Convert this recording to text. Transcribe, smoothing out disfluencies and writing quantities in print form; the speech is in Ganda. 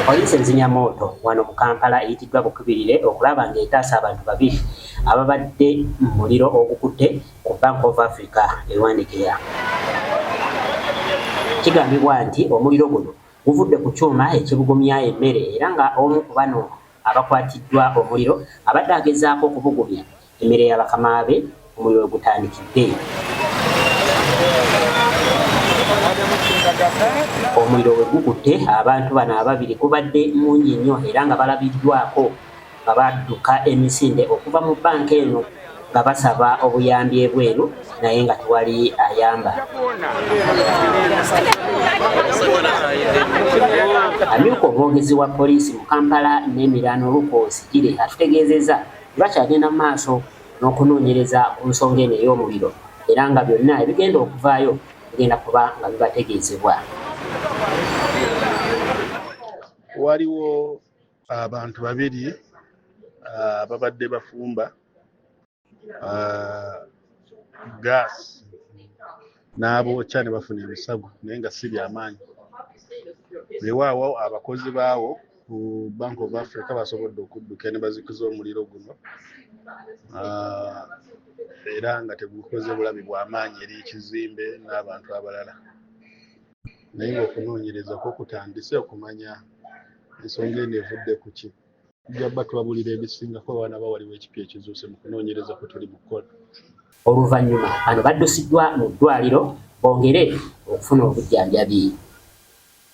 Poliisi enzinnyamoto wano mu Kampala eyitiddwa bukubirire okulaba ng'etaasa abantu babiri ababadde mu muliro ogukutte ku Bank of Africa e Rwandekera. Kigambibwa nti omuliro guno guvudde ku kyuma ekibugumya emmere era nga omu ku bano abakwatiddwa omuliro abadde agezaako okubugumya emmere ya bakama be omuliro gutandikidde. Omuliro we gukutte abantu bano ababiri gubadde mungi nnyo era nga balabiddwako nga badduka emisinde okuva mu banka eno nga basaba obuyambi ebweru naye nga tewali ayamba. Amyuka omwogezi wa poliisi mu Kampala n'Emirano Lukosi Gire atutegeezezza bakyagenda mu maaso n'okunoonyereza ku nsonga eno ey'omuliro era nga byonna ebigenda okuvaayo bigenda kuba nga bibategeezebwa. Waliwo abantu babiri babadde bafumba gaasi n'abookya ne bafuna ebisago naye nga si byamaanyi. Weewaawo abakozi baawo ku Bank of Africa basobodde okudduka ne bazikuza omuliro guno era nga tegukoze bulabi bw'amaanyi eri ekizimbe n'abantu abalala. Naye ng'okunoonyereza kwo kutandise okumanya ensonga eno evudde ku ki. Tujja bba tubabulira ebisingako abaana waliwo ekipya ekizuuse mu kunoonyereza kwe tuli mu kukola. Oluvannyuma bano baddusiddwa mu ddwaliro bongere okufuna obujjanjabi.